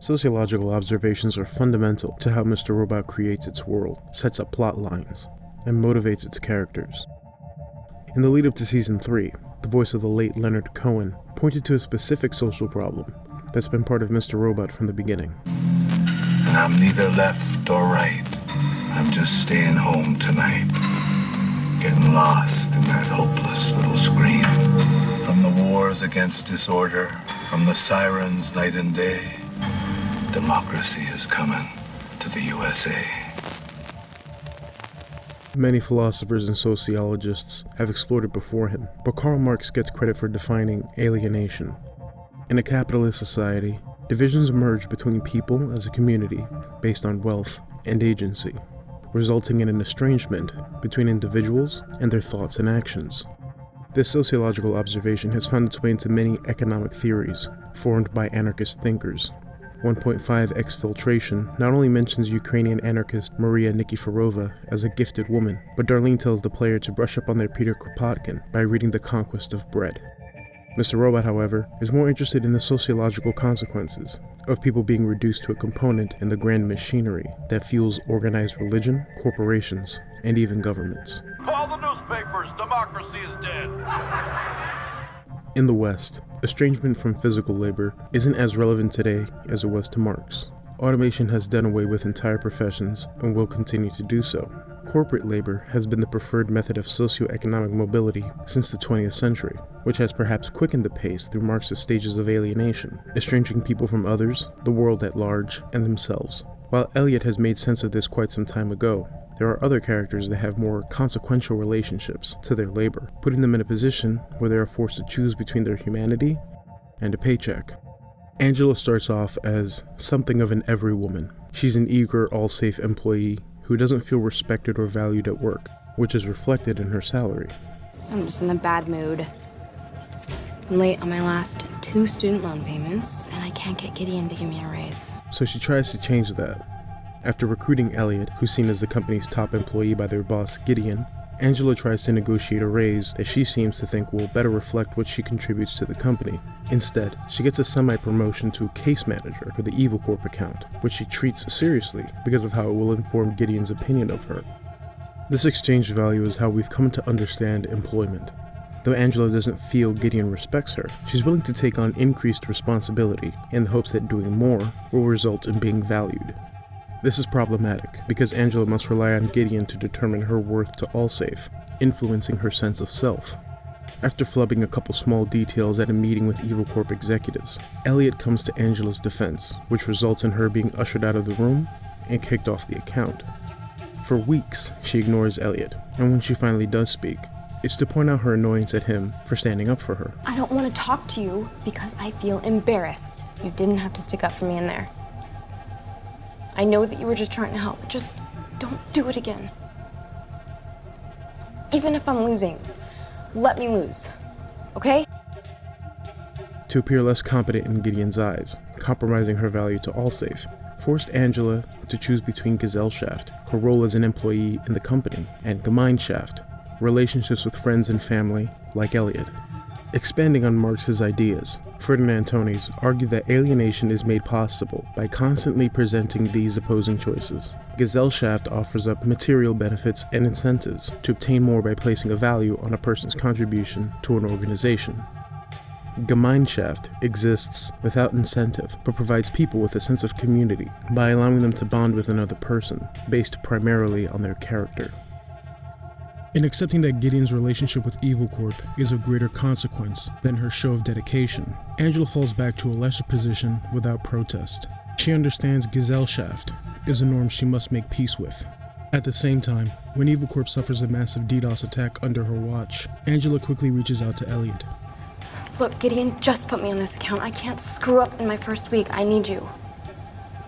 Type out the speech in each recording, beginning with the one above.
Sociological observations are fundamental to how Mr. Robot creates its world, sets up plot lines, and motivates its characters. In the lead up to Season 3, the voice of the late Leonard Cohen pointed to a specific social problem that's been part of Mr. Robot from the beginning. And I'm neither left or right. I'm just staying home tonight, getting lost in that hopeless little scream. From the wars against disorder, from the sirens night and day, democracy is coming to the USA. Many philosophers and sociologists have explored it before him, but Karl Marx gets credit for defining alienation. In a capitalist society, divisions emerge between people as a community based on wealth and agency, resulting in an estrangement between individuals and their thoughts and actions. This sociological observation has found its way into many economic theories formed by anarchist thinkers. 1.5 Exfiltration not only mentions Ukrainian anarchist Maria Nikiforova as a gifted woman, but Darlene tells the player to brush up on their Peter Kropotkin by reading The Conquest of Bread. Mr. Robot, however, is more interested in the sociological consequences of people being reduced to a component in the grand machinery that fuels organized religion, corporations, and even governments. Call the newspapers, democracy is dead. In the West, estrangement from physical labor isn't as relevant today as it was to Marx. Automation has done away with entire professions and will continue to do so. Corporate labor has been the preferred method of socioeconomic mobility since the 20th century, which has perhaps quickened the pace through Marx's stages of alienation, estranging people from others, the world at large, and themselves. While Eliot has made sense of this quite some time ago, there are other characters that have more consequential relationships to their labor, putting them in a position where they are forced to choose between their humanity and a paycheck. Angela starts off as something of an every woman. She's an eager, all-safe employee who doesn't feel respected or valued at work, which is reflected in her salary. I'm just in a bad mood. I'm late on my last 2 student loan payments, and I can't get Gideon to give me a raise. So she tries to change that. After recruiting Elliot, who's seen as the company's top employee by their boss, Gideon, Angela tries to negotiate a raise that she seems to think will better reflect what she contributes to the company. Instead, she gets a semi-promotion to case manager for the Evil Corp account, which she treats seriously because of how it will inform Gideon's opinion of her. This exchange value is how we've come to understand employment. Though Angela doesn't feel Gideon respects her, she's willing to take on increased responsibility in the hopes that doing more will result in being valued. This is problematic because Angela must rely on Gideon to determine her worth to Allsafe, influencing her sense of self. After flubbing a couple small details at a meeting with Evil Corp executives, Elliot comes to Angela's defense, which results in her being ushered out of the room and kicked off the account. For weeks, she ignores Elliot, and when she finally does speak, it's to point out her annoyance at him for standing up for her. I don't want to talk to you because I feel embarrassed. You didn't have to stick up for me in there. I know that you were just trying to help, but just don't do it again. Even if I'm losing, let me lose, okay? To appear less competent in Gideon's eyes, compromising her value to Allsafe, forced Angela to choose between Gesellschaft, her role as an employee in the company, and Gemeinschaft, relationships with friends and family, like Elliot. Expanding on Marx's ideas, Ferdinand Tönnies argued that alienation is made possible by constantly presenting these opposing choices. Gesellschaft offers up material benefits and incentives to obtain more by placing a value on a person's contribution to an organization. Gemeinschaft exists without incentive, but provides people with a sense of community by allowing them to bond with another person, based primarily on their character. In accepting that Gideon's relationship with Evil Corp is of greater consequence than her show of dedication, Angela falls back to a lesser position without protest. She understands Gesellschaft is a norm she must make peace with. At the same time, when Evil Corp suffers a massive DDoS attack under her watch, Angela quickly reaches out to Elliot. Look, Gideon just put me on this account. I can't screw up in my first week. I need you.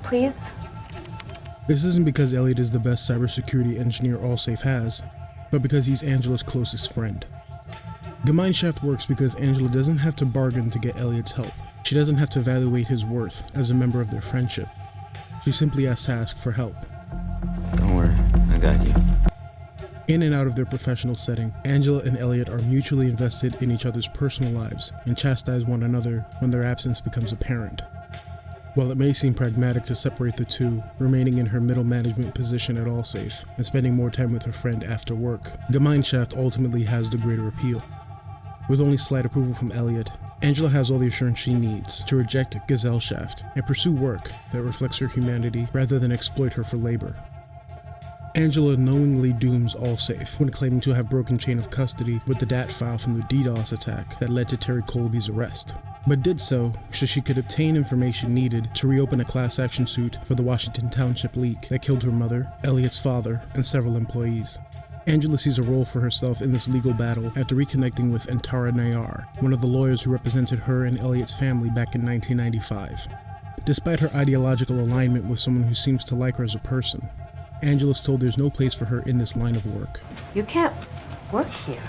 Please? This isn't because Elliot is the best cybersecurity engineer Allsafe has, but because he's Angela's closest friend. Gemeinschaft works because Angela doesn't have to bargain to get Elliot's help. She doesn't have to evaluate his worth as a member of their friendship. She simply has to ask for help. Don't worry, I got you. In and out of their professional setting, Angela and Elliot are mutually invested in each other's personal lives and chastise one another when their absence becomes apparent. While it may seem pragmatic to separate the two, remaining in her middle management position at Allsafe and spending more time with her friend after work, Gemeinschaft ultimately has the greater appeal. With only slight approval from Elliot, Angela has all the assurance she needs to reject Gesellschaft and pursue work that reflects her humanity rather than exploit her for labor. Angela knowingly dooms Allsafe when claiming to have broken chain of custody with the DAT file from the DDoS attack that led to Terry Colby's arrest, but did so she could obtain information needed to reopen a class action suit for the Washington Township leak that killed her mother, Elliot's father, and several employees. Angela sees a role for herself in this legal battle after reconnecting with Antara Nayar, one of the lawyers who represented her and Elliot's family back in 1995. Despite her ideological alignment with someone who seems to like her as a person, Angela's told there's no place for her in this line of work. You can't work here.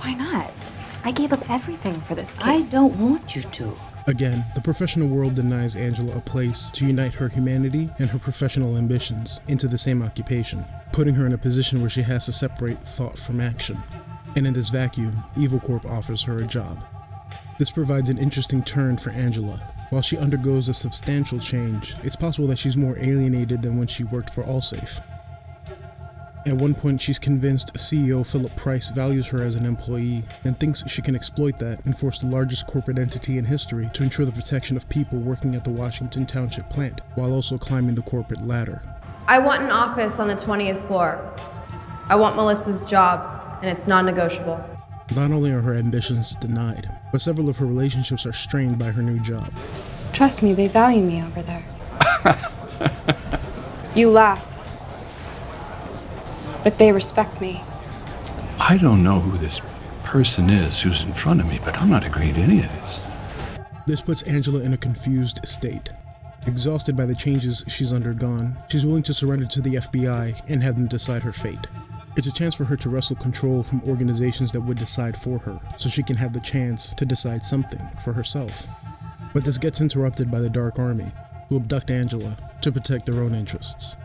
Why not? I gave up everything for this I case. don't want you to. Again, the professional world denies Angela a place to unite her humanity and her professional ambitions into the same occupation, putting her in a position where she has to separate thought from action. And in this vacuum, Evil Corp offers her a job. This provides an interesting turn for Angela. While she undergoes a substantial change, it's possible that she's more alienated than when she worked for Allsafe. At one point, she's convinced CEO Philip Price values her as an employee and thinks she can exploit that and force the largest corporate entity in history to ensure the protection of people working at the Washington Township plant, while also climbing the corporate ladder. I want an office on the 20th floor. I want Melissa's job, and it's non-negotiable. Not only are her ambitions denied, but several of her relationships are strained by her new job. Trust me, they value me over there. You laugh. But they respect me. I don't know who this person is who's in front of me, but I'm not agreeing to any of this. This puts Angela in a confused state. Exhausted by the changes she's undergone, she's willing to surrender to the FBI and have them decide her fate. It's a chance for her to wrestle control from organizations that would decide for her, so she can have the chance to decide something for herself. But this gets interrupted by the Dark Army, who abduct Angela to protect their own interests.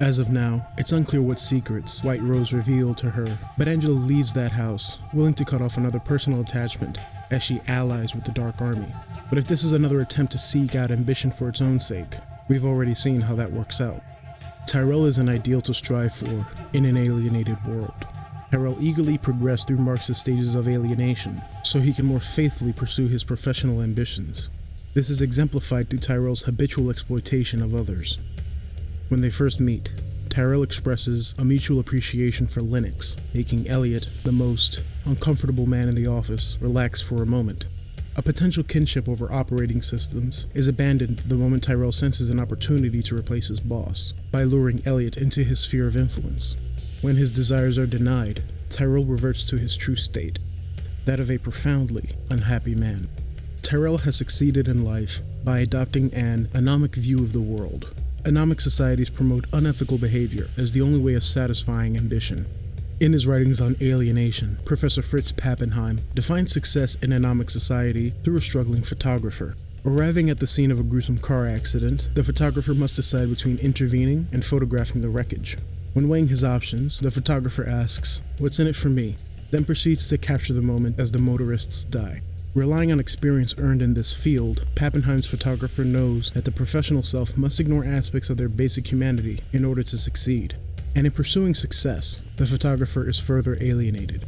As of now, it's unclear what secrets White Rose revealed to her, but Angela leaves that house, willing to cut off another personal attachment as she allies with the Dark Army. But if this is another attempt to seek out ambition for its own sake, we've already seen how that works out. Tyrell is an ideal to strive for in an alienated world. Tyrell eagerly progressed through Marx's stages of alienation so he can more faithfully pursue his professional ambitions. This is exemplified through Tyrell's habitual exploitation of others. When they first meet, Tyrell expresses a mutual appreciation for Linux, making Elliot, the most uncomfortable man in the office, relax for a moment. A potential kinship over operating systems is abandoned the moment Tyrell senses an opportunity to replace his boss by luring Elliot into his sphere of influence. When his desires are denied, Tyrell reverts to his true state, that of a profoundly unhappy man. Tyrell has succeeded in life by adopting an anomic view of the world. Anomic societies promote unethical behavior as the only way of satisfying ambition. In his writings on alienation, Professor Fritz Pappenheim defines success in anomic society through a struggling photographer. Arriving at the scene of a gruesome car accident, the photographer must decide between intervening and photographing the wreckage. When weighing his options, the photographer asks, "What's in it for me?" then proceeds to capture the moment as the motorists die. Relying on experience earned in this field, Pappenheim's photographer knows that the professional self must ignore aspects of their basic humanity in order to succeed. And in pursuing success, the photographer is further alienated.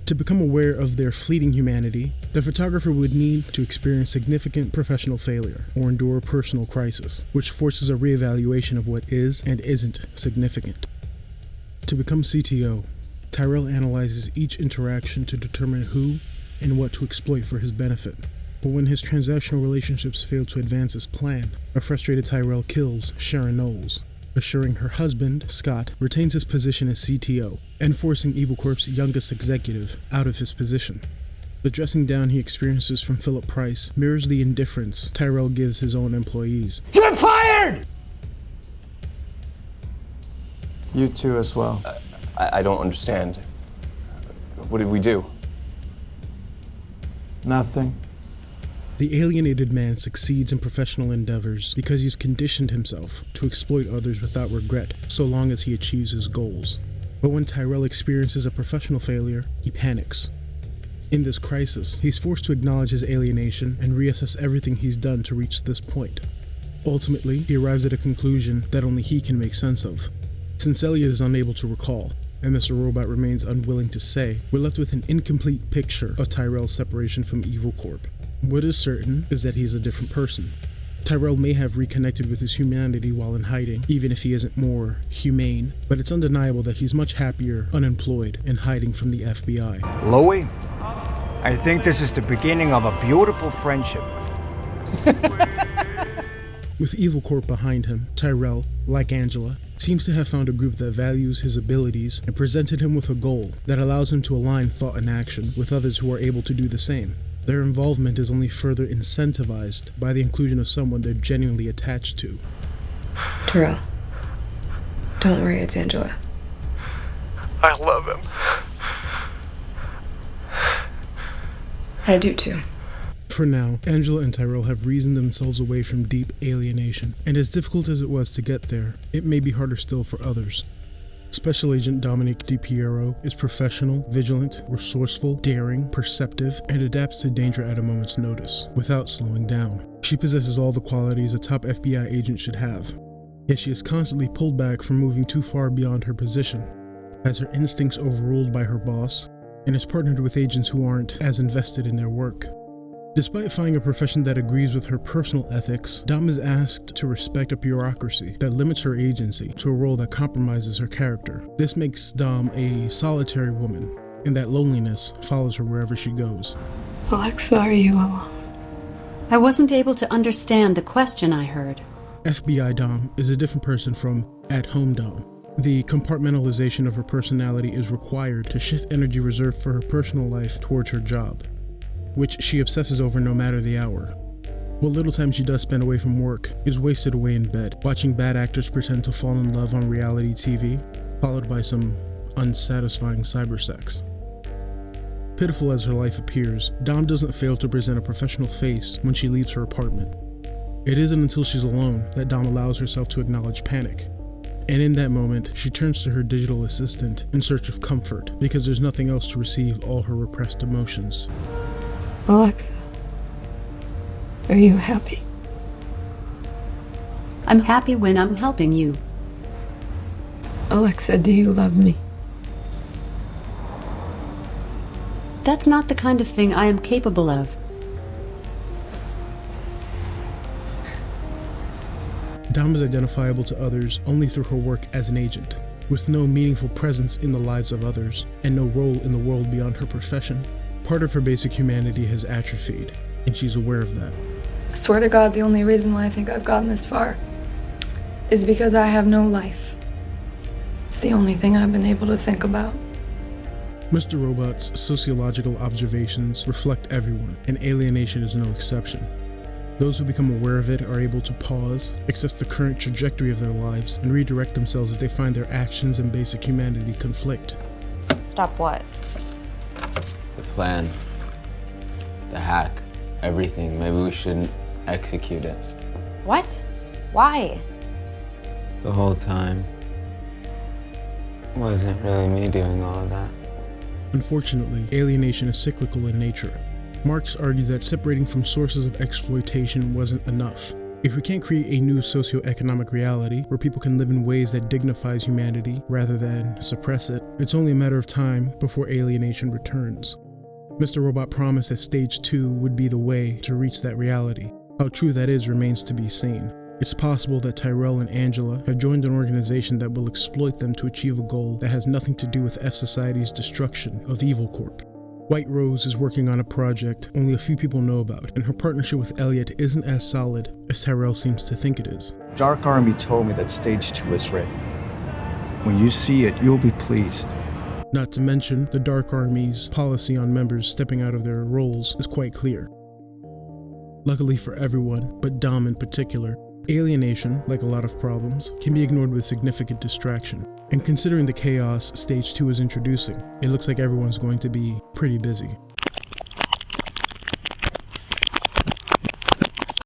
To become aware of their fleeting humanity, the photographer would need to experience significant professional failure or endure a personal crisis, which forces a reevaluation of what is and isn't significant. To become CTO, Tyrell analyzes each interaction to determine who and what to exploit for his benefit. But when his transactional relationships fail to advance his plan, a frustrated Tyrell kills Sharon Knowles, assuring her husband, Scott, retains his position as CTO, and forcing Evil Corp's youngest executive out of his position. The dressing down he experiences from Philip Price mirrors the indifference Tyrell gives his own employees. You're fired! You too as well. I don't understand. What did we do? Nothing. The alienated man succeeds in professional endeavors because he's conditioned himself to exploit others without regret, so long as he achieves his goals. But when Tyrell experiences a professional failure, he panics. In this crisis, he's forced to acknowledge his alienation and reassess everything he's done to reach this point. Ultimately, he arrives at a conclusion that only he can make sense of. Since Elliot is unable to recall, and Mr. Robot remains unwilling to say, we're left with an incomplete picture of Tyrell's separation from Evil Corp. What is certain is that he's a different person. Tyrell may have reconnected with his humanity while in hiding, even if he isn't more humane, but it's undeniable that he's much happier unemployed and hiding from the FBI. Louie, I think this is the beginning of a beautiful friendship. With Evil Corp behind him, Tyrell, like Angela, seems to have found a group that values his abilities and presented him with a goal that allows him to align thought and action with others who are able to do the same. Their involvement is only further incentivized by the inclusion of someone they're genuinely attached to. Tyrell, don't worry, it's Angela. I love him. I do too. For now, Angela and Tyrell have reasoned themselves away from deep alienation, and as difficult as it was to get there, it may be harder still for others. Special Agent Dominique DiPiero is professional, vigilant, resourceful, daring, perceptive, and adapts to danger at a moment's notice, without slowing down. She possesses all the qualities a top FBI agent should have, yet she is constantly pulled back from moving too far beyond her position, has her instincts overruled by her boss, and is partnered with agents who aren't as invested in their work. Despite finding a profession that agrees with her personal ethics, Dom is asked to respect a bureaucracy that limits her agency to a role that compromises her character. This makes Dom a solitary woman, and that loneliness follows her wherever she goes. Alexa, are you alone? I wasn't able to understand the question I heard. FBI Dom is a different person from at-home Dom. The compartmentalization of her personality is required to shift energy reserved for her personal life towards her job, which she obsesses over no matter the hour. What little time she does spend away from work is wasted away in bed, watching bad actors pretend to fall in love on reality TV, followed by some unsatisfying cybersex. Pitiful as her life appears, Dom doesn't fail to present a professional face when she leaves her apartment. It isn't until she's alone that Dom allows herself to acknowledge panic. And in that moment, she turns to her digital assistant in search of comfort, because there's nothing else to receive all her repressed emotions. Alexa, are you happy? I'm happy when I'm helping you. Alexa, do you love me? That's not the kind of thing I am capable of. Dom is identifiable to others only through her work as an agent, with no meaningful presence in the lives of others, and no role in the world beyond her profession. Part of her basic humanity has atrophied, and she's aware of that. I swear to God, the only reason why I think I've gotten this far is because I have no life. It's the only thing I've been able to think about. Mr. Robot's sociological observations reflect everyone, and alienation is no exception. Those who become aware of it are able to pause, assess the current trajectory of their lives, and redirect themselves if they find their actions and basic humanity conflict. Stop what? The plan, the hack, everything. Maybe we shouldn't execute it. What? Why? The whole time. It wasn't really me doing all of that. Unfortunately, alienation is cyclical in nature. Marx argued that separating from sources of exploitation wasn't enough. If we can't create a new socio-economic reality where people can live in ways that dignifies humanity rather than suppress it, it's only a matter of time before alienation returns. Mr. Robot promised that Stage 2 would be the way to reach that reality. How true that is remains to be seen. It's possible that Tyrell and Angela have joined an organization that will exploit them to achieve a goal that has nothing to do with F Society's destruction of Evil Corp. White Rose is working on a project only a few people know about, and her partnership with Elliot isn't as solid as Tyrell seems to think it is. Dark Army told me that Stage 2 is ready. When you see it, you'll be pleased. Not to mention, the Dark Army's policy on members stepping out of their roles is quite clear. Luckily for everyone, but Dom in particular, alienation, like a lot of problems, can be ignored with significant distraction. And considering the chaos Stage 2 is introducing, it looks like everyone's going to be pretty busy.